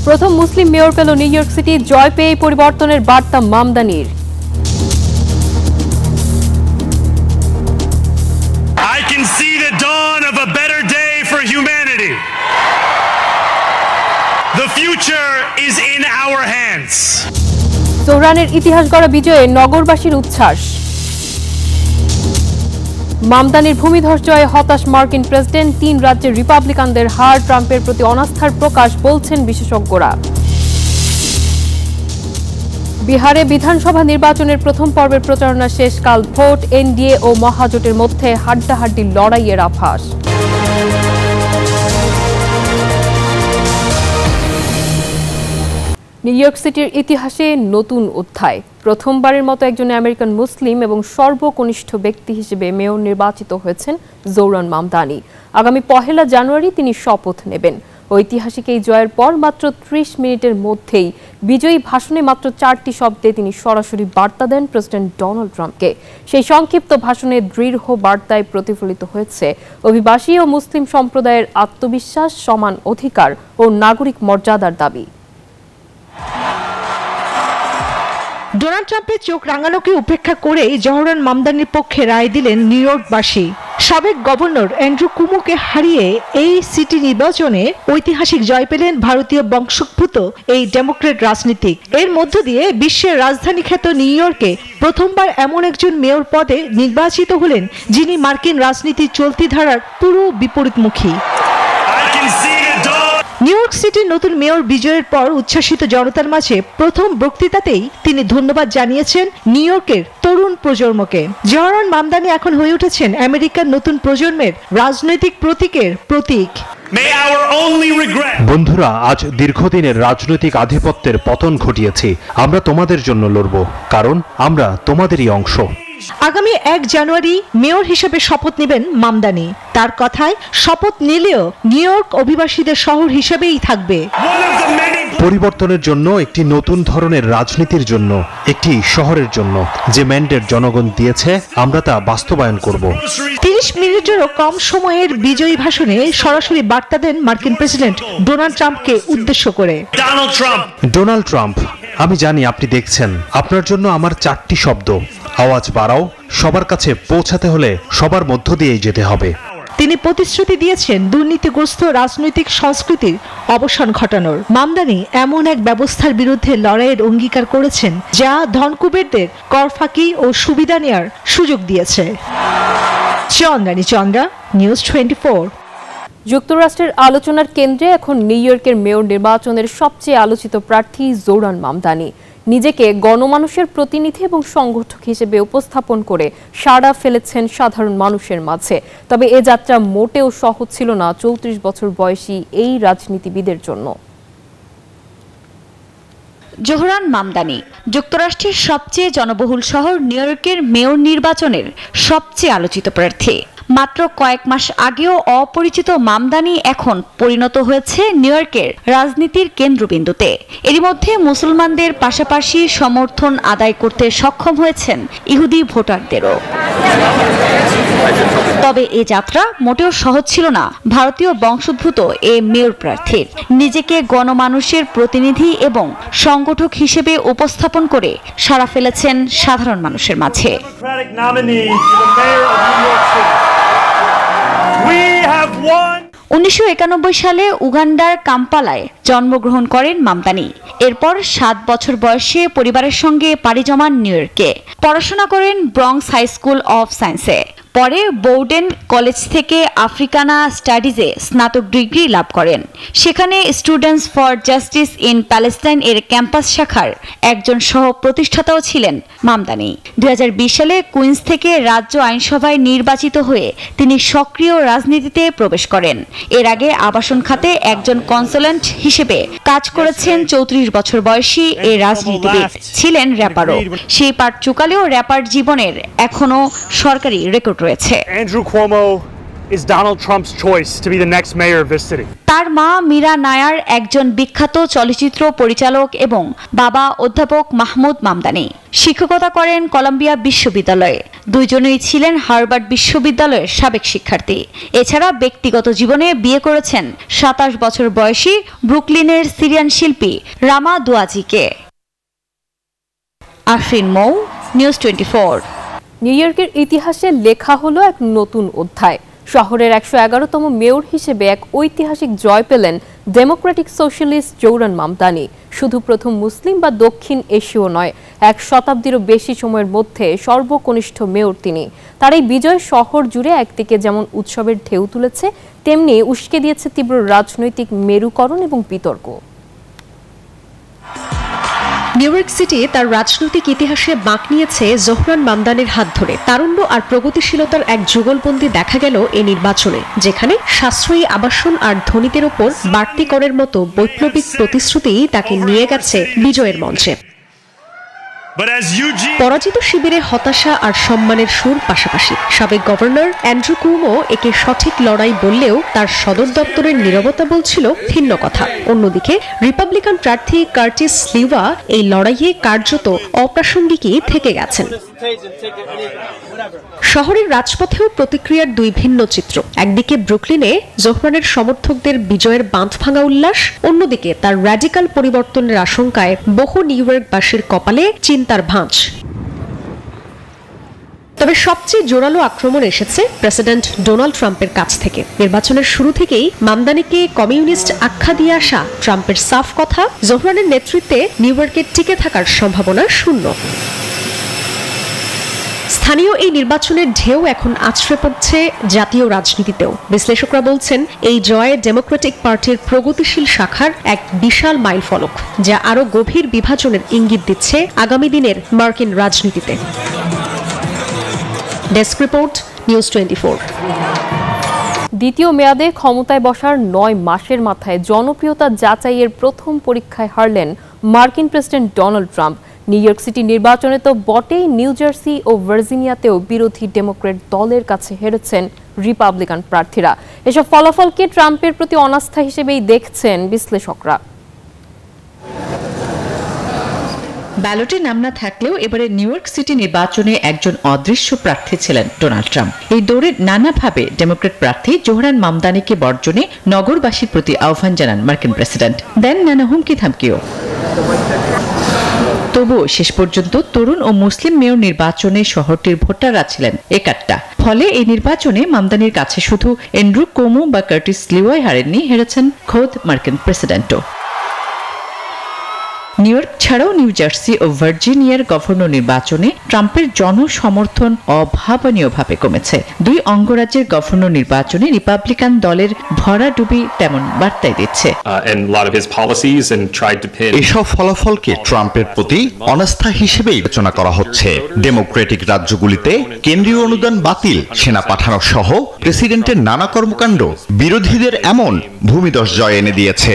প্রথম মুসলিম মেয়র পেল new York city, জয় পেয়ে পরিবর্তনের বার্তা মামদানির। I can see the dawn of a better day for humanity. The future is in our hands. জোহরানের ইতিহাস গড়া বিজয়ে নগরবাসীর উচ্ছ্বাস। মামদানির ভূমিধস জয়ে হতাশ মার্কিন প্রেসিডেন্ট, 3 রাজ্যের রিপাবলিকানদের হার, ট্রাম্পের প্রতি অনাস্থার প্রকাশ বলছেন বিশেষজ্ঞরা। বিহারে বিধানসভা নির্বাচনের প্রথম পর্বের প্রচারণা শেষ, কাল ভোট। এনডিএ ও মহাজোটের মধ্যে হাড্ডাহাড্ডি লড়াইয়ের আভাস। নিউ ইয়র্ক সিটির ইতিহাসে নতুন অধ্যায়। প্রথমবারের মতো একজন আমেরিকান মুসলিম এবং সর্বকনিষ্ঠ ব্যক্তি হিসেবে মেয়র নির্বাচিত হয়েছেন জোহরান মামদানি। আগামী 1 জানুয়ারি তিনি শপথ নেবেন। ঐতিহাসিক এই জয়ের পর মাত্র 30 মিনিটের মধ্যেই বিজয়ী ভাষণে মাত্র 4টি শব্দে তিনি সরাসরি বার্তা দেন প্রেসিডেন্ট ডোনাল্ড ট্রাম্পকে। সেই সংক্ষিপ্ত ভাষণে দৃঢ় বার্তায় প্রতিফলিত হয়েছে অভিবাসী ও মুসলিম সম্প্রদায়ের আত্মবিশ্বাস, সমান অধিকার ও নাগরিক মর্যাদার দাবি। ডোনাল্ড ট্রাম্পের চোখ রাঙানোকে উপেক্ষা করেই জোহরান মামদানির পক্ষে রায় দিলেন নিউ ইয়র্কবাসী। সাবেক গভর্নর অ্যান্ড্রু কুমোকে হারিয়ে এই সিটি নির্বাচনে ঐতিহাসিক জয় পেলেন ভারতীয় বংশোদ্ভূত এই ডেমোক্রেট রাজনীতিক। এর মধ্য দিয়ে বিশ্বের রাজধানী খ্যাত নিউ ইয়র্কে প্রথমবার এমন একজন মেয়র পদে নির্বাচিত হলেন যিনি মার্কিন রাজনীতির চলতি ধারার পুরো বিপরীতমুখী। নিউ ইয়র্ক সিটির নতুন মেয়র বিজয়ের পর উচ্ছ্বাসিত জনতার মাঝে প্রথম বক্তৃতাতেই তিনি ধন্যবাদ জানিয়েছেন নিউ ইয়র্কের তরুণ প্রজন্মকে। জোহরান মামদানি এখন হয়ে উঠেছেন আমেরিকার নতুন প্রজন্মের রাজনৈতিক প্রতীকের প্রতীক। বন্ধুরা, আজ দীর্ঘদিনের রাজনৈতিক আধিপত্যের পতন ঘটিয়েছি। আমরা তোমাদের জন্য লড়ব, কারণ আমরা তোমাদেরই অংশ। আগামী 1 জানুয়ারি মেয়র হিসেবে শপথ নেবেন মামদানি। তার কথায় শপথ নিলেও নিউ ইয়র্ক অভিবাসীদের শহর হিসেবেই থাকবে। পরিবর্তনের জন্য, একটি নতুন ধরনের রাজনীতির জন্য, একটি শহরের জন্য যে ম্যান্ডেট জনগণ দিয়েছে, আমরা তা বাস্তবায়ন করব। 30 মিনিটেরও কম সময়ের বিজয়ী ভাষণে সরাসরি বার্তা দেন মার্কিন প্রেসিডেন্ট ডোনাল্ড ট্রাম্পকে উদ্দেশ্য করে। ডোনাল্ড ট্রাম্প, আমি জানি আপনি দেখছেন। আপনার জন্য আমার 4টি শব্দ, আওয়াজ বাড়াও। সবার কাছে পৌঁছাতে হলে সবার মধ্য দিয়েই যেতে হবে। তিনি প্রতিশ্রুতি দিয়েছেন দুর্নীতিগ্রস্ত রাজনৈতিক সংস্কৃতির অবসান ঘটানোর। মামদানি এমন এক ব্যবস্থার বিরুদ্ধে লড়াইয়ের অঙ্গীকার করেছেন যা ধনকুবেরদের কর ফাঁকি ও সুবিধা নেয়ার সুযোগ দিয়েছে। চন্দ্রা, নিউজ 24। যুক্তরাষ্ট্রের আলোচনার কেন্দ্রে এখন নিউ ইয়র্কের মেয়র নির্বাচনের সবচেয়ে আলোচিত প্রার্থী জোহরান মামদানি। নিজেকে গণমানুষের প্রতিনিধি এবং সংগঠক হিসেবে উপস্থাপন করে সাড়া ফেলেছেন সাধারণ মানুষের মাঝে। তবে এ যাত্রা মোটেও সহজ ছিল না 34 বছর বয়সী এই রাজনীতিবিদের জন্য। জোহরান মামদানি যুক্তরাষ্ট্রের সবচেয়ে জনবহুল শহর নিউ ইয়র্কের মেয়র নির্বাচনের সবচেয়ে আলোচিত প্রার্থী। মাত্র কয়েক মাস আগেও অপরিচিত মামদানি এখন পরিণত হয়েছে নিউ ইয়র্কের রাজনীতির কেন্দ্রবিন্দুতে। এরই মধ্যে মুসলমানদের পাশাপাশি সমর্থন আদায় করতে সক্ষম হয়েছেন ইহুদি ভোটারদেরও। তবে এ যাত্রা মোটেও সহজ ছিল না ভারতীয় বংশোদ্ভূত এ মেয়র প্রার্থীর। নিজেকে গণমানুষের প্রতিনিধি এবং সংগঠক হিসেবে উপস্থাপন করে সাড়া ফেলেছেন সাধারণ মানুষের মাঝে। 1991 সালে উগান্ডার কাম্পালায় জন্মগ্রহণ করেন মামদানি। এরপর 7 বছর বয়সে পরিবারের সঙ্গে পাড়ি জমান নিউ ইয়র্কে। পড়াশোনা করেন ব্রঙ্কস হাই স্কুল অফ সায়েন্সে। পরে বোর্ডেন কলেজ থেকে আফ্রিকানা স্টাডিজে স্নাতক ডিগ্রি লাভ করেন। সেখানে students for justice in Palestine এর ক্যাম্পাস শাখার একজন সহ প্রতিষ্ঠাতাও ছিলেন মামদানি। 2020 সালে কুইন্স থেকে রাজ্য আইনসভায় নির্বাচিত হয়ে তিনি সক্রিয় রাজনীতিতে প্রবেশ করেন। এর আগে আবাসন খাতে একজন কনসালটেন্ট হিসেবে কাজ করেছেন 34 বছর বয়সী এই রাজনীতিবিদ। ছিলেন র্যাপারও। সেই পাঠ চুকালেও র্যাপার জীবনের এখনো সরকারি রেকর্ড রয়েছে। Andrew Cuomo is Donald Trump's choice to be the next mayor of this city. তার মা মীরা নায়ার একজন বিখ্যাত চলচ্চিত্র পরিচালক এবং বাবা অধ্যাপক মাহমুদ মামদানি। শিক্ষকতা করেন কলাম্বিয়া বিশ্ববিদ্যালয়ে। দুইজনেই ছিলেন হার্ভার্ড বিশ্ববিদ্যালয়ের সাবেক শিক্ষার্থী। এছাড়া ব্যক্তিগত জীবনে বিয়ে করেছেন 27 বছর বয়সী ব্রুকলিনের সিরিয়ান শিল্পী রামা দুয়াজিকে। আফরিন মৌ, নিউজ 24। নিউ ইয়র্কের ইতিহাসে লেখা হলো এক নতুন অধ্যায়। শহরের 111তম মেয়র হিসেবে এক ঐতিহাসিক জয় পেলেন ডেমোক্রেটিক সোশ্যালিস্ট জৌরান মামদানি। শুধু প্রথম মুসলিম বা দক্ষিণ এশীয় নয়, 1 শতাব্দীরও বেশি সময়ের মধ্যে সর্বকনিষ্ঠ মেয়র তিনি। তার এই বিজয় শহর জুড়ে একদিকে যেমন উৎসবের ঢেউ তুলেছে, তেমনি উস্কে দিয়েছে তীব্র রাজনৈতিক মেরুকরণ এবং বিতর্ক। নিউ ইয়র্ক সিটি তার রাজনৈতিক ইতিহাসে বাঁক নিয়েছে জোহরান মামদানির হাত ধরে। তারুণ্য আর প্রগতিশীলতার এক যুগলবন্দি দেখা গেল এই নির্বাচনে, যেখানে সাশ্রয়ী আবাসন আর ধনীদের ওপর বাড়তি করের মতো বৈপ্লবিক প্রতিশ্রুতি তাকে নিয়ে গেছে বিজয়ের মঞ্চে। পরাজিত শিবিরে হতাশা আর সম্মানের সুর পাশাপাশি। সাবেক গভর্নর অ্যান্ড্রু কুমো একে সঠিক লড়াই বললেও তার সদর দপ্তরের নীরবতা বলছিল ভিন্ন কথা। অন্যদিকে রিপাবলিকান প্রার্থী কার্টিস লিওয়া এই লড়াইয়ে কার্যত অপ্রাসঙ্গিকই থেকে গেছেন। শহরের রাজপথেও প্রতিক্রিয়ার দুই ভিন্ন চিত্র। একদিকে ব্রুকলিনে জোহরানের সমর্থকদের বিজয়ের বাঁধ ভাঙা উল্লাস, অন্যদিকে তার র্যাডিক্যাল পরিবর্তনের আশঙ্কায় বহু নিউ ইয়র্কবাসীর কপালে চিন্তার ভাঁজ। তবে সবচেয়ে জোরালো আক্রমণ এসেছে প্রেসিডেন্ট ডোনাল্ড ট্রাম্পের কাছ থেকে। নির্বাচনের শুরু থেকেই মামদানিকে কমিউনিস্ট আখ্যা দিয়ে আসা ট্রাম্পের সাফ কথা, জোহরানের নেতৃত্বে নিউ ইয়র্কে টিকে থাকার সম্ভাবনা শূন্য। স্থানীয় এই নির্বাচনের ঢেউ এখন আছড়ে পড়ছে জাতীয় রাজনীতিতেও। বিশ্লেষকরা বলছেন এই জয়ে ডেমোক্রেটিক পার্টির প্রগতিশীল শাখার এক বিশাল মাইলফলক, যা আরো গভীর বিভাজনের ইঙ্গিত দিচ্ছে আগামী দিনের মার্কিন রাজনীতিতে। Desk report, news 24। দ্বিতীয় মেয়াদে ক্ষমতায় বসার 9 মাসের মাথায় জনপ্রিয়তা যাচাইয়ের প্রথম পরীক্ষায় হারলেন মার্কিন president Donald Trump. New York city নির্বাচনে তো বটেই, নিউ জার্সি ও ভার্জিনিয়াতেও বিরোধী ডেমোক্র্যাট দলের কাছে হেরেছেন রিপাবলিকান প্রার্থীরা। এসব ফলাফলকে ট্রাম্পের প্রতি অনাস্থা হিসেবেই দেখছেন বিশ্লেষকরা। ব্যালটে নাম না থাকলেও এবারে নিউ ইয়র্ক সিটি নির্বাচনে একজন অদৃশ্য প্রার্থী ছিলেন ডোনাল্ড ট্রাম্প। এই দৌড়ে নানাভাবে ডেমোক্রেট প্রার্থী জোহরান মামদানিকে বর্জনে নগরবাসীর প্রতি আহ্বান জানান মার্কিন প্রেসিডেন্ট। দেন নানা হুমকি থামকিও। তবুও শেষ পর্যন্ত তরুণ ও মুসলিম মেয়র নির্বাচনে শহরটির ভোটাররা ছিলেন একাট্টা। ফলে এই নির্বাচনে মামদানির কাছে শুধু অ্যান্ড্রু কুমো বা কার্টিস লিওয়াই হারেননি, হেরেছেন খোদ মার্কিন প্রেসিডেন্টও। নিউ ইয়র্ক ছাড়াও নিউ জার্সি ও ভার্জিনিয়ার গভর্নর নির্বাচনে ট্রাম্পের জনসমর্থন অভাবনীয়ভাবে কমেছে। দুই অঙ্গরাজ্যের গভর্নর নির্বাচনে রিপাবলিকান দলের ভরাডুবি তেমন বার্তাই দিচ্ছে। এসব ফলাফলকে ট্রাম্পের প্রতি অনাস্থা হিসেবে বিবেচনা করা হচ্ছে। ডেমোক্রেটিক রাজ্যগুলিতে কেন্দ্রীয় অনুদান বাতিল, সেনা পাঠানো সহ প্রেসিডেন্টের নানা কর্মকাণ্ড বিরোধীদের এমন ভূমিধস জয় এনে দিয়েছে।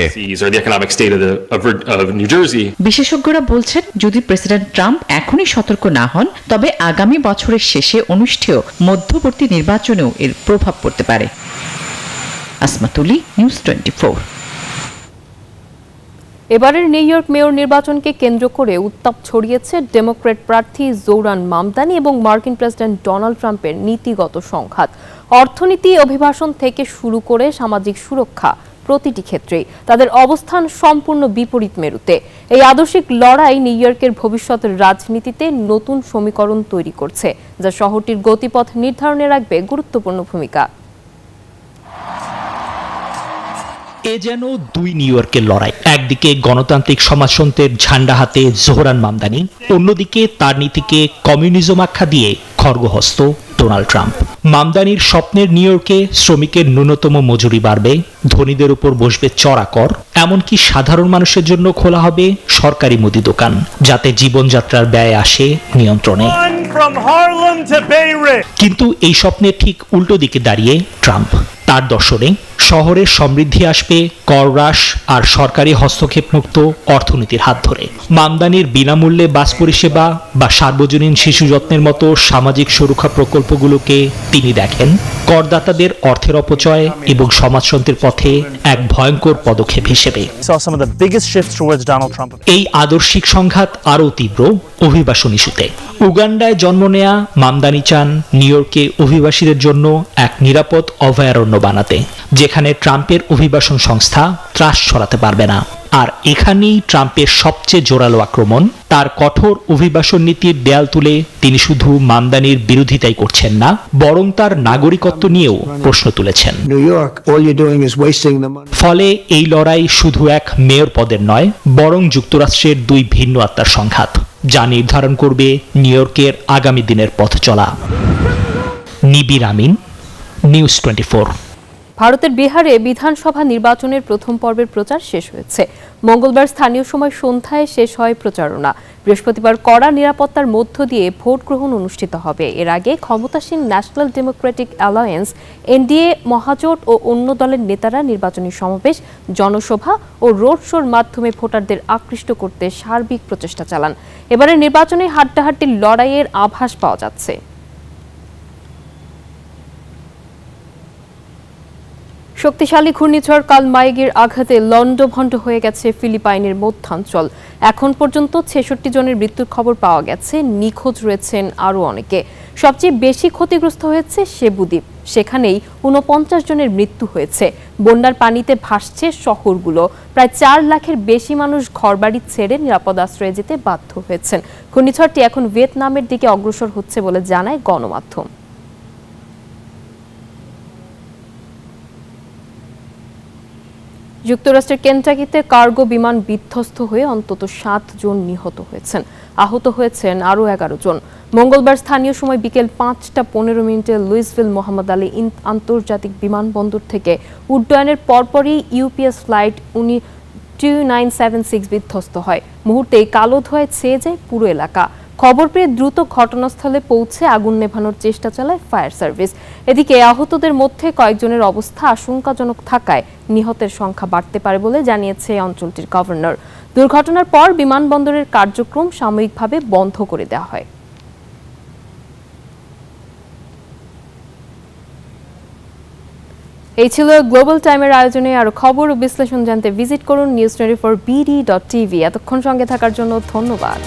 বিশেষজ্ঞরা বলছেন, যদি প্রেসিডেন্ট ট্রাম্প এখনই সতর্ক না হন, তবে আগামী বছরের শেষে অনুষ্ঠেয় মধ্যবর্তী নির্বাচনেও এর প্রভাব পড়তে পারে। আসমা তুলি, নিউজ 24। এবারের নিউ ইয়র্ক মেয়র নির্বাচনকে কেন্দ্র করে উত্তাপ ছড়িয়েছে ডেমোক্র্যাট প্রার্থী জৌরান মামদানি এবং মার্কিন প্রেসিডেন্ট ডোনাল্ড ট্রাম্পের নীতিগত সংঘাত। অর্থনীতি, অভিবাসন থেকে শুরু করে সামাজিক সুরক্ষা, প্রতিটি ক্ষেত্রেই তাদের অবস্থান সম্পূর্ণ বিপরীত মেরুতে। এই আদর্শিক লড়াই নিউ ইয়র্কের ভবিষ্যতের রাজনীতিতে নতুন সমীকরণ তৈরি করছে, যা শহরটির গতিপথ নির্ধারণে রাখবে গুরুত্বপূর্ণ ভূমিকা। এ যেন দুই নিউ ইয়র্কের লড়াই। একদিকে গণতান্ত্রিক সমাজতন্ত্রের ঝান্ডা হাতে জোহরান মামদানি, অন্যদিকে তার নীতিকে কমিউনিজম আখ্যা দিয়ে খড়গহস্ত ডোনাল্ড ট্রাম্প। মামদানির স্বপ্নের নিউ ইয়র্কে শ্রমিকের ন্যূনতম মজুরি বাড়বে, ধনীদের উপর বসবে চড়া কর, এমনকি সাধারণ মানুষের জন্য খোলা হবে সরকারি মুদি দোকান, যাতে জীবনযাত্রার ব্যয় আসে নিয়ন্ত্রণে। কিন্তু এই স্বপ্নের ঠিক উল্টো দিকে দাঁড়িয়ে ট্রাম্প। তার দর্শনে শহরের সমৃদ্ধি আসবে কর হ্রাস আর সরকারি হস্তক্ষেপ মুক্ত অর্থনীতির হাত ধরে। মামদানির বিনামূল্যে বাস পরিষেবা বা সার্বজনীন শিশু যত্নের মতো সামাজিক সুরক্ষা প্রকল্পগুলোকে তিনি দেখেন করদাতাদের অর্থের অপচয় এবং সমাজতন্ত্রের পথে এক ভয়ঙ্কর পদক্ষেপ হিসেবে। এই আদর্শিক সংঘাত আরও তীব্র অভিবাসন ইস্যুতে। উগান্ডায় জন্ম নেয়া মামদানি চান নিউ ইয়র্কে অভিবাসীদের জন্য এক নিরাপদ অভয়ারণ্য বানাতে, যেখানে ট্রাম্পের অভিবাসন সংস্থা ত্রাস ছড়াতে পারবে না। আর এখানেই ট্রাম্পের সবচেয়ে জোরালো আক্রমণ। তার কঠোর অভিবাসন নীতির দেয়াল তুলে তিনি শুধু মামদানির বিরোধিতাই করছেন না, বরং তার নাগরিকত্ব নিয়েও প্রশ্ন তুলেছেন। ফলে এই লড়াই শুধু এক মেয়র পদের নয়, বরং যুক্তরাষ্ট্রের দুই ভিন্ন আত্মার সংঘাত, যা নির্ধারণ করবে নিউ ইয়র্কের আগামী দিনের পথ চলা। নিবির আমিন, নিউজ 24। ভারতের বিহারে বিধানসভা নির্বাচনের প্রথম পর্বের প্রচার শেষ হয়েছে। মঙ্গলবার স্থানীয় সময় সন্ধ্যায় শেষ হয় প্রচারণা। বৃহস্পতিবার কড়া নিরাপত্তার মধ্য দিয়ে ভোট গ্রহণ অনুষ্ঠিত হবে। এর আগে ক্ষমতাসীন ন্যাশনাল ডেমোক্রেটিক অ্যালায়েন্স এনডিএ মহাজোট ও অন্য দলের নেতারা নির্বাচনী সমাবেশ, জনসভা ও রোড শোর মাধ্যমে ভোটারদের আকৃষ্ট করতে সার্বিক প্রচেষ্টা চালান। এবারে নির্বাচনে হাড্ডাহাড্ডির লড়াইয়ের আভাস পাওয়া যাচ্ছে। শক্তিশালী ঘূর্ণিঝড় কালমাইগির আঘাতে লন্ডভন্ড হয়ে গেছে ফিলিপাইনের মধ্যাঞ্চল। এখন পর্যন্ত ৬৬ জনের মৃত্যুর খবর পাওয়া গেছে, নিখোঁজ রয়েছেন আরও অনেকে। সবচেয়ে বেশি ক্ষতিগ্রস্ত হয়েছে সেবু দ্বীপ, সেখানেই ৪৯ জনের মৃত্যু হয়েছে। বন্যার পানিতে ভাসছে শহরগুলো। প্রায় ৪ লাখের বেশি মানুষ ঘরবাড়ি ছেড়ে নিরাপদ আশ্রয়ে যেতে বাধ্য হয়েছেন। ঘূর্ণিঝড়টি এখন ভিয়েতনামের দিকে অগ্রসর হচ্ছে বলে জানায় গণমাধ্যম। যুক্তরাষ্ট্রের কেন্টাকিতে কার্গো বিমান বিধ্বস্ত হয়ে অন্তত ৭ জন নিহত হয়েছেন, আহত হয়েছেন আরও ১১ জন। মঙ্গলবার স্থানীয় সময় বিকেল ৫টা ১৫ মিনিটে লুইসভিল মোহাম্মদ আলী আন্তর্জাতিক বিমানবন্দর থেকে উড্ডয়নের পরপরই ইউপিএস ফ্লাইট 2976 বিধ্বস্ত হয়। মুহূর্তেই কালো ধোঁয়ায় ছেয়ে যায় পুরো এলাকা। খবর পেয়ে দ্রুত ঘটনাস্থলে পৌঁছে আগুন নেভানোর চেষ্টা চালায় ফায়ার সার্ভিস। এদিকে আহতদের মধ্যে কয়েকজনের অবস্থা আশঙ্কাজনক থাকায় নিহতের সংখ্যা বাড়তে পারে বলে জানিয়েছে অঞ্চলটির গভর্নর। দুর্ঘটনার পর বিমানবন্দরের কার্যক্রম সাময়িকভাবে বন্ধ করে দেওয়া হয়। এই ছিল গ্লোবাল টাইমের আয়োজনে। আরো খবর ও বিশ্লেষণ জানতে ভিজিট করুন news24bd.tv। এতক্ষণ সঙ্গে থাকার জন্য ধন্যবাদ।